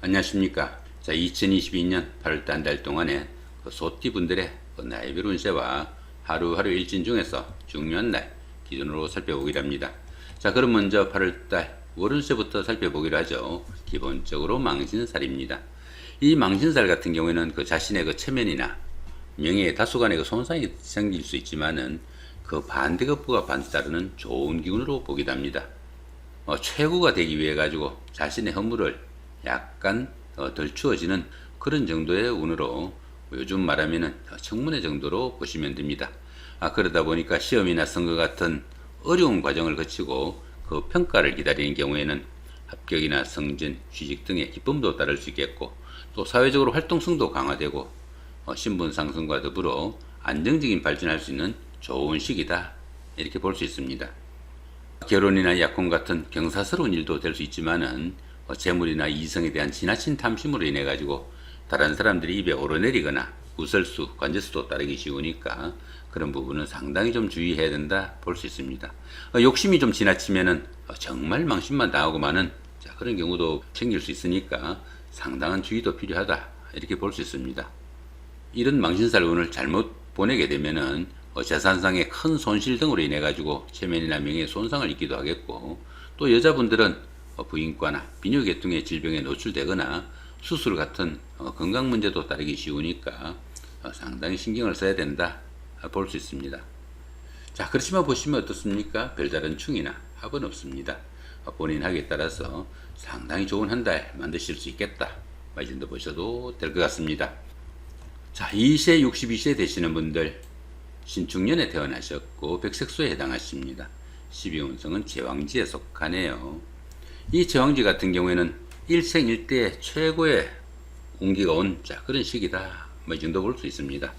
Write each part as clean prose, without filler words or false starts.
안녕하십니까. 자, 2022년 8월달 한 달 동안에 소띠분들의 나이별 운세와 하루하루 일진 중에서 중요한 날 기준으로 살펴보기로 합니다. 자, 그럼 먼저 8월달 월운세부터 살펴보기로 하죠. 기본적으로 망신살입니다. 이 망신살 같은 경우에는 자신의 체면이나 명예의 다소간의 손상이 생길 수 있지만은 반대급부가 반드 따르는 좋은 기운으로 보기도 합니다. 최고가 되기 위해 가지고 자신의 허물을 약간 덜 추워지는 그런 정도의 운으로 요즘 말하면은 청문회 정도로 보시면 됩니다. 그러다 보니까 시험이나 선거 같은 어려운 과정을 거치고 평가를 기다리는 경우에는 합격이나 승진, 취직 등의 기쁨도 따를 수 있겠고, 또 사회적으로 활동성도 강화되고 신분 상승과 더불어 안정적인 발전할 수 있는 좋은 시기다, 이렇게 볼 수 있습니다. 결혼이나 약혼 같은 경사스러운 일도 될 수 있지만은 재물이나 이성에 대한 지나친 탐심으로 인해 가지고 다른 사람들이 입에 오르내리거나 구설수, 관제수도 따르기 쉬우니까 그런 부분은 상당히 좀 주의해야 된다 볼 수 있습니다. 욕심이 좀 지나치면은 정말 망신만 당하고 마는 그런 경우도 생길 수 있으니까 상당한 주의도 필요하다, 이렇게 볼 수 있습니다. 이런 망신살 운을 잘못 보내게 되면은 재산상의 큰 손실 등으로 인해 가지고 체면이나 명예에 손상을 입기도 하겠고, 또 여자분들은 부인과나 비뇨계통의 질병에 노출되거나 수술 같은 건강 문제도 따르기 쉬우니까 상당히 신경을 써야 된다 볼 수 있습니다. 자, 그렇지만 보시면 어떻습니까? 별다른 충이나 합은 없습니다. 본인 학에 따라서 상당히 좋은 한 달 만드실 수 있겠다, 이 정도 보셔도 될 것 같습니다. 자, 2세, 62세 되시는 분들, 신축년에 태어나셨고 백색소에 해당하십니다. 12운성은 제왕지에 속하네요. 이 제왕지 같은 경우에는 일생일대의 최고의 운기가 온 그런 시기다, 이 정도 볼 수 있습니다.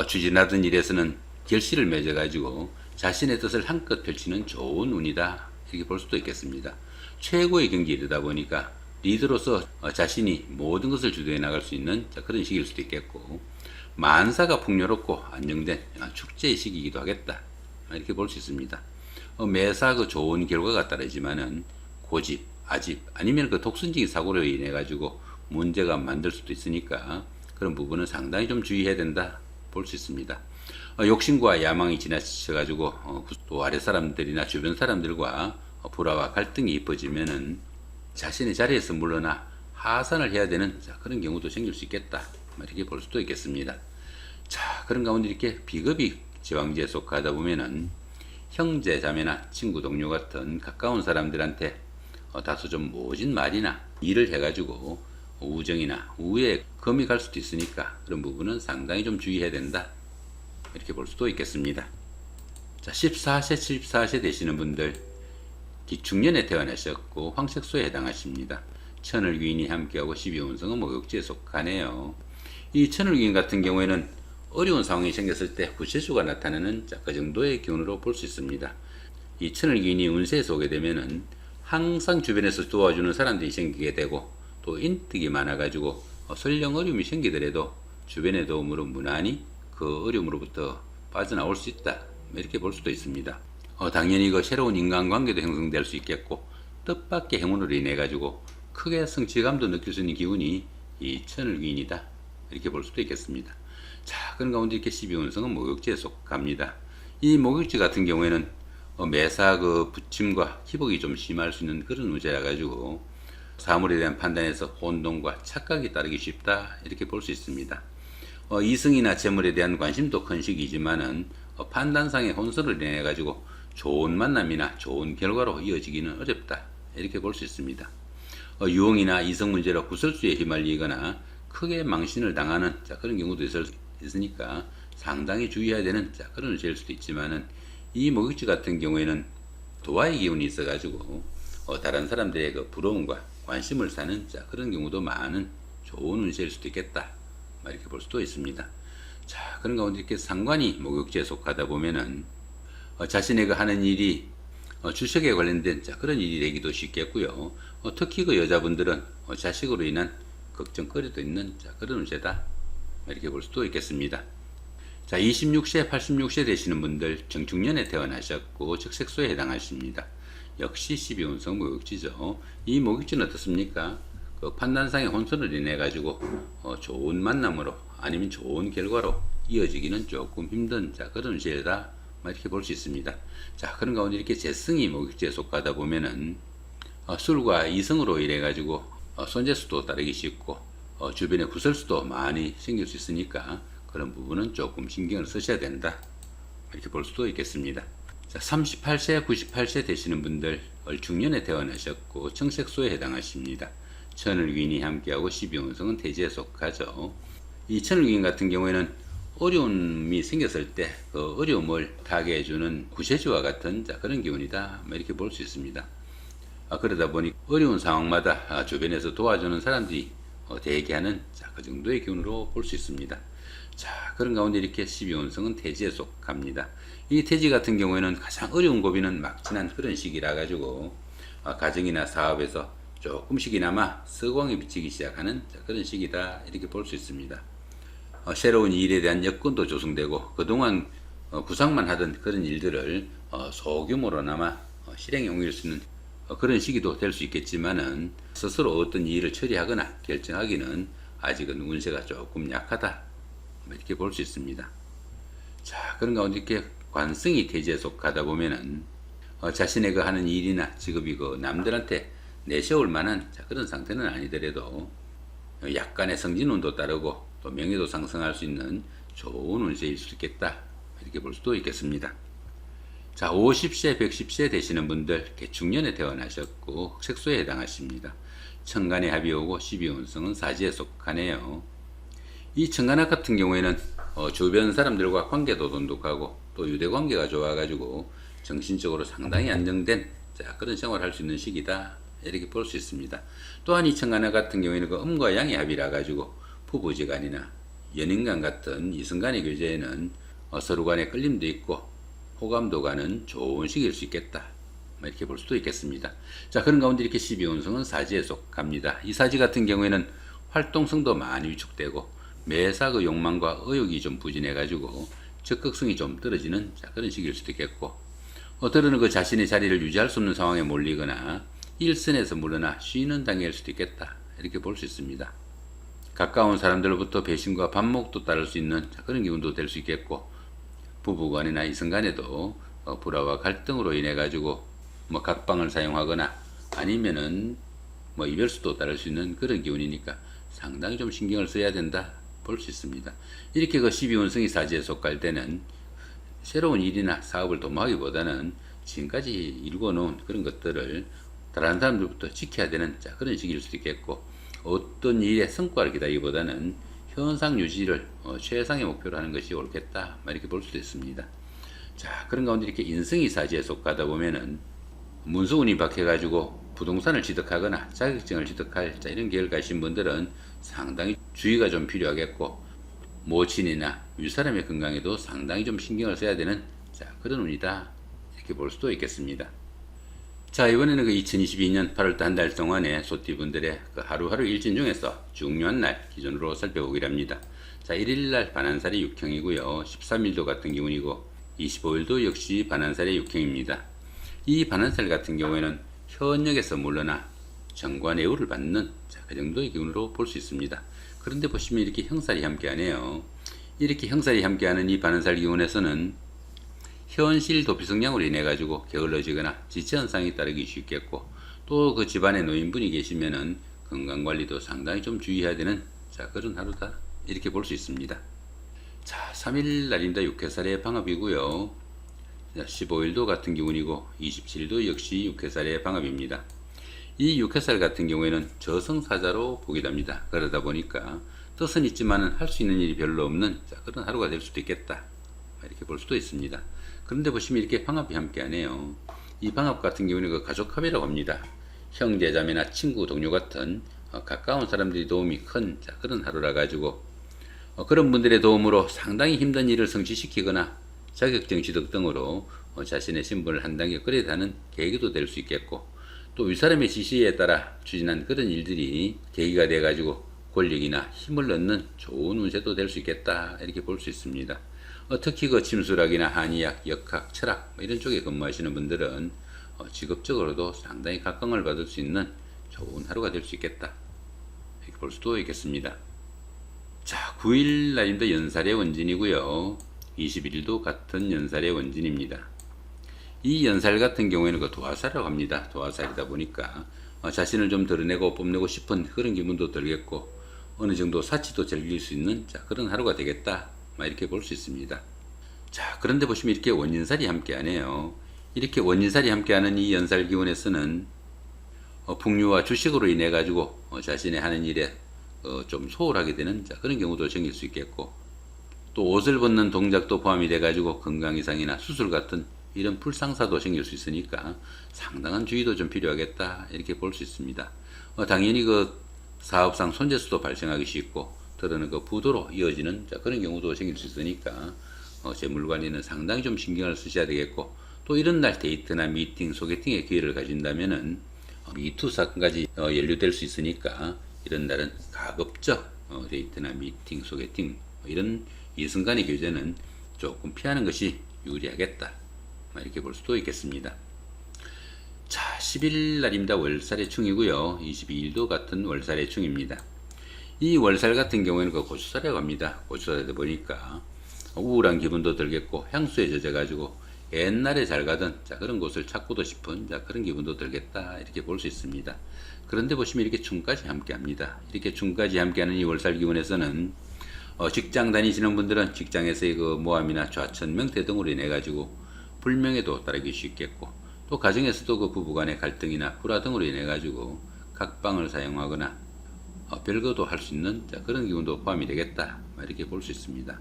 추진하던 일에서는 결실을 맺어가지고 자신의 뜻을 한껏 펼치는 좋은 운이다, 이렇게 볼 수도 있겠습니다. 최고의 경지에 이르다 보니까 리더로서 자신이 모든 것을 주도해 나갈 수 있는 그런 시기일 수도 있겠고, 만사가 풍요롭고 안정된 축제의 시기이기도 하겠다, 이렇게 볼 수 있습니다. 매사 좋은 결과가 따르지만은 고집, 아집, 아니면 독선적인 사고로 인해 가지고 문제가 만들 수도 있으니까 그런 부분은 상당히 좀 주의해야 된다 볼 수 있습니다. 욕심과 야망이 지나쳐 가지고 또 아래 사람들이나 주변 사람들과 불화와 갈등이 잎어지면은 자신의 자리에서 물러나 하산을 해야 되는 그런 경우도 생길 수 있겠다, 이렇게 볼 수도 있겠습니다. 자, 그런 가운데 이렇게 비겁이 제왕지에 속하다 보면은 형제, 자매나 친구, 동료 같은 가까운 사람들한테 다소 좀 모진 말이나 일을 해가지고 우정이나 우애에 금이 갈 수도 있으니까 그런 부분은 상당히 좀 주의해야 된다, 이렇게 볼 수도 있겠습니다. 자, 14세, 14세 되시는 분들, 기축년에 태어나셨고 황색소에 해당하십니다. 천을귀인이 함께하고 12운성은 목욕지에 속하네요. 이 천을귀인 같은 경우에는 어려운 상황이 생겼을 때 구체수가 나타나는 그 정도의 기운으로 볼 수 있습니다. 이 천을귀인이 운세에서 오게 되면은 항상 주변에서 도와주는 사람들이 생기게 되고, 또 인덕이 많아가지고 설령 어려움이 생기더라도 주변의 도움으로 무난히 그 어려움으로부터 빠져나올 수 있다, 이렇게 볼 수도 있습니다. 당연히 새로운 인간관계도 형성될 수 있겠고, 뜻밖의 행운으로 인해 가지고 크게 성취감도 느낄 수 있는 기운이 이 천을귀인이다, 이렇게 볼 수도 있겠습니다. 자, 그런 가운데 이렇게 12운성은 목욕지에 속합니다. 이 목욕지 같은 경우에는 매사 부침과 희복이 좀 심할 수 있는 그런 운세라 가지고 사물에 대한 판단에서 혼동과 착각이 따르기 쉽다, 이렇게 볼 수 있습니다. 이성이나 재물에 대한 관심도 큰 시기지만은 판단상의 혼선을 인해 가지고 좋은 만남이나 좋은 결과로 이어지기는 어렵다, 이렇게 볼 수 있습니다. 유흥이나 이성 문제로 구설수에 휘말리거나 크게 망신을 당하는 그런 경우도 있으니까 상당히 주의해야 되는 그런 운세일 수도 있지만은, 이 목욕지 같은 경우에는 도화의 기운이 있어 가지고 다른 사람들의 부러움과 관심을 사는 그런 경우도 많은 좋은 운세일 수도 있겠다, 이렇게 볼 수도 있습니다. 자, 그런 가운데 이렇게 상관이 목욕지에 속하다 보면은 자신의 하는 일이 주식에 관련된 그런 일이 되기도 쉽겠고요. 특히 여자분들은 자식으로 인한 걱정거리도 있는 그런 운세다, 이렇게 볼 수도 있겠습니다. 자, 26세, 86세 되시는 분들, 정축년에 태어나셨고 적색소에 해당하십니다. 역시 12운성 목욕지죠. 이 목욕지는 어떻습니까? 그 판단상의 혼선을 인해 가지고 좋은 만남으로 아니면 좋은 결과로 이어지기는 조금 힘든 그런 시기다 이렇게 볼 수 있습니다. 자, 그런 가운데 이렇게 재성이 목욕지에 속하다 보면은 술과 이성으로 인해 가지고 손재수도 따르기 쉽고 주변에 구설수도 많이 생길 수 있으니까 그런 부분은 조금 신경을 쓰셔야 된다 이렇게 볼 수도 있겠습니다. 자, 38세, 98세 되시는 분들 중년에 태어나셨고 청색소에 해당하십니다. 천을귀인이 함께하고 12운성은 태지에 속하죠. 이 천을귀인 같은 경우에는 어려움이 생겼을 때 그 어려움을 타게 해주는 구세주와 같은 그런 기운이다 이렇게 볼 수 있습니다. 그러다 보니 어려운 상황마다 주변에서 도와주는 사람들이 대기하는 그 정도의 기운으로 볼 수 있습니다. 자, 그런 가운데 이렇게 12운성은 태지에 속합니다. 이 태지 같은 경우에는 가장 어려운 고비는 막지난 그런 시기라 가지고 가정이나 사업에서 조금씩이나마 서광이 비치기 시작하는 그런 시기다 이렇게 볼 수 있습니다. 새로운 일에 대한 여건도 조성되고 그동안 구상만 하던 그런 일들을 소규모로나마 실행에 옮길 수 있는 그런 시기도 될 수 있겠지만은 스스로 어떤 일을 처리하거나 결정하기는 아직은 운세가 조금 약하다 이렇게 볼 수 있습니다. 자, 그런 가운데 이렇게 관성이 태지에 속하다 보면은 자신의 그 하는 일이나 직업이 그 남들한테 내세울 만한 그런 상태는 아니더라도 약간의 성진운도 따르고 또 명예도 상승할 수 있는 좋은 운세일 수 있겠다 이렇게 볼 수도 있겠습니다. 자, 50세, 110세 되시는 분들 개축년에 태어나셨고 흑색소에 해당하십니다. 천간에 합이 오고 12운성은 사지에 속하네요. 이 천간합 같은 경우에는 주변 사람들과 관계도 돈독하고 또 유대관계가 좋아가지고 정신적으로 상당히 안정된 그런 생활을 할 수 있는 시기다 이렇게 볼 수 있습니다. 또한 이 천간합 같은 경우에는 그 음과 양의 합이라 가지고 부부지간이나 연인간 같은 이성간의 교제에는 서로 간의 끌림도 있고 호감도 가는 좋은 시기일 수 있겠다 이렇게 볼 수도 있겠습니다. 자, 그런 가운데 이렇게 12운성은 사지에 속합니다. 이 사지 같은 경우에는 활동성도 많이 위축되고 매사 그 욕망과 의욕이 좀 부진해 가지고 적극성이 좀 떨어지는 그런 시기일 수도 있겠고 때로는 그 자신의 자리를 유지할 수 없는 상황에 몰리거나 일선에서 물러나 쉬는 단계일 수도 있겠다 이렇게 볼 수 있습니다. 가까운 사람들로부터 배신과 반목도 따를 수 있는 그런 기운도 될 수 있겠고 부부간이나 이성간에도 불화와 갈등으로 인해 가지고 각방을 사용하거나 아니면은 이별수도 따를 수 있는 그런 기운이니까 상당히 좀 신경을 써야 된다 볼 수 있습니다. 이렇게 그 12운성이 사지에 속할 때는 새로운 일이나 사업을 도모하기보다는 지금까지 이루어놓은 그런 것들을 다른 사람들부터 지켜야 되는 그런 시기일 수도 있겠고 어떤 일의 성과를 기다리기보다는 현상 유지를 최상의 목표로 하는 것이 옳겠다 이렇게 볼 수도 있습니다. 자, 그런 가운데 이렇게 인성이 사지에 속하다 보면은 문서운이 박혀가지고 부동산을 취득하거나 자격증을 취득할 이런 계획을 가신 분들은 상당히 주의가 좀 필요하겠고 모친이나 윗사람의 건강에도 상당히 좀 신경을 써야 되는 그런 운이다 이렇게 볼 수도 있겠습니다. 자, 이번에는 그 2022년 8월달 한 달 동안의 소띠분들의 그 하루하루 일진 중에서 중요한 날 기준으로 살펴보기로 합니다. 자, 1일날 반한살이 육형이고요. 13일도 같은 기운이고 25일도 역시 반한살의 육형입니다. 이 반한살 같은 경우에는 현역에서 물러나 정관애우를 받는 그 정도의 기운으로 볼 수 있습니다. 그런데 보시면 이렇게 형살이 함께하네요. 이렇게 형살이 함께하는 이 반한살 기운에서는 현실 도피 성향으로 인해 가지고 게을러지거나 지체 현상이 따르기 쉽겠고 또 그 집안에 노인분이 계시면은 건강관리도 상당히 좀 주의해야 되는 그런 하루다 이렇게 볼 수 있습니다. 자, 3일 날입니다. 육해살의 방업이고요. 15일도 같은 기운이고 27일도 역시 육해살의 방업입니다. 이 육해살 같은 경우에는 저승사자로 보게 됩니다. 그러다 보니까 뜻은 있지만은 할 수 있는 일이 별로 없는 그런 하루가 될 수도 있겠다 이렇게 볼 수도 있습니다. 그런데 보시면 이렇게 방합이 함께하네요. 이 방합 같은 경우는 그 가족합이라고 합니다. 형제 자매나 친구 동료 같은 가까운 사람들이 도움이 큰 그런 하루라 가지고 그런 분들의 도움으로 상당히 힘든 일을 성취시키거나 자격증 취득 등으로 자신의 신분을 한 단계 끌어다는 계기도 될 수 있겠고 또 윗사람의 지시에 따라 추진한 그런 일들이 계기가 돼 가지고 권력이나 힘을 얻는 좋은 운세도 될 수 있겠다 이렇게 볼 수 있습니다. 특히 그 침수학이나 한의학, 역학, 철학 이런 쪽에 근무하시는 분들은 직업적으로도 상당히 각광을 받을 수 있는 좋은 하루가 될 수 있겠다 볼 수도 있겠습니다. 자, 9일 날입니다. 연살의 원진이고요. 21일도 같은 연살의 원진입니다. 이 연살 같은 경우에는 그 도화살이라고 합니다. 도화살이다 보니까 자신을 좀 드러내고 뽐내고 싶은 그런 기분도 들겠고 어느 정도 사치도 즐길 수 있는 그런 하루가 되겠다, 이렇게 볼 수 있습니다. 자, 그런데 보시면 이렇게 원인살이 함께하네요. 이렇게 원인살이 함께하는 이 연살 기운에서는 풍류와 주식으로 인해 가지고 자신의 하는 일에 좀 소홀하게 되는 그런 경우도 생길 수 있겠고, 또 옷을 벗는 동작도 포함이 돼 가지고 건강 이상이나 수술 같은 이런 불상사도 생길 수 있으니까 상당한 주의도 좀 필요하겠다, 이렇게 볼 수 있습니다. 당연히 그 사업상 손재수도 발생하기 쉽고 들어는 그 부도로 이어지는 그런 경우도 생길 수 있으니까 재물 관리는 상당히 좀 신경을 쓰셔야 되겠고, 또 이런 날 데이트나 미팅, 소개팅의 기회를 가진다면은 미투 사건까지 연루될 수 있으니까 이런 날은 가급적 데이트나 미팅, 소개팅 이런 이순간의 교제는 조금 피하는 것이 유리하겠다, 이렇게 볼 수도 있겠습니다. 자, 10일 날입니다. 월살의 충이고요. 22일도 같은 월살의 충입니다. 이 월살 같은 경우에는 그 고추살이라고 합니다. 고추살이다 보니까 우울한 기분도 들겠고 향수에 젖어가지고 옛날에 잘 가던 그런 곳을 찾고도 싶은 그런 기분도 들겠다, 이렇게 볼 수 있습니다. 그런데 보시면 이렇게 충까지 함께합니다. 이렇게 충까지 함께하는 이 월살 기운에서는 직장 다니시는 분들은 직장에서의 그 모함이나 좌천, 명태 등으로 인해 가지고 불명예도 따르기 쉽겠고, 또 가정에서도 그 부부간의 갈등이나 불화 등으로 인해 가지고 각방을 사용하거나 별거도 할 수 있는 그런 기운도 포함이 되겠다, 이렇게 볼 수 있습니다.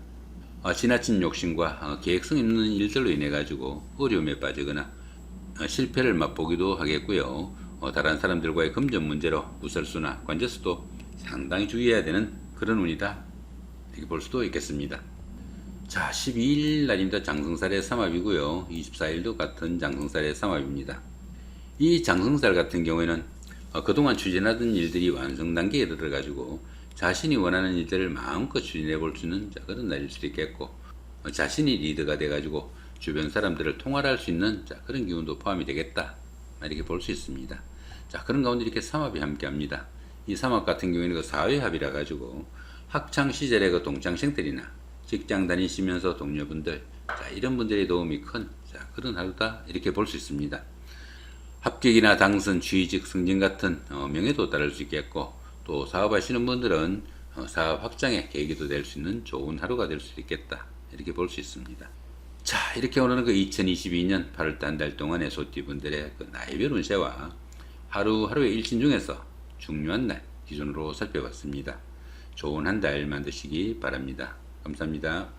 지나친 욕심과 계획성 있는 일들로 인해 가지고 어려움에 빠지거나 실패를 맛보기도 하겠고요. 다른 사람들과의 금전 문제로 구설수나 관제수도 상당히 주의해야 되는 그런 운이다, 이렇게 볼 수도 있겠습니다. 자, 12일 날입니다. 장성살의 삼합이고요. 24일도 같은 장성살의 삼합입니다. 이 장성살 같은 경우에는 그동안 추진하던 일들이 완성 단계에 이르러 가지고 자신이 원하는 일들을 마음껏 추진해 볼 수 있는 그런 날일 수도 있겠고, 자신이 리더가 돼 가지고 주변 사람들을 통할할 수 있는 그런 기운도 포함이 되겠다, 이렇게 볼 수 있습니다. 자, 그런 가운데 이렇게 삼합이 함께 합니다. 이 삼합 같은 경우에는 그 사회합이라 가지고 학창 시절의 그 동창생들이나 직장 다니시면서 동료분들, 이런 분들의 도움이 큰 그런 하루다, 이렇게 볼 수 있습니다. 합격이나 당선, 취직, 승진 같은 명예도 따를 수 있겠고, 또 사업하시는 분들은 사업 확장의 계기도 될 수 있는 좋은 하루가 될 수 있겠다, 이렇게 볼 수 있습니다. 자, 이렇게 오늘은 그 2022년 8월달 한 달 동안의 소띠분들의 그 나이별 운세와 하루하루의 일신 중에서 중요한 날 기준으로 살펴봤습니다. 좋은 한 달 만드시기 바랍니다. 감사합니다.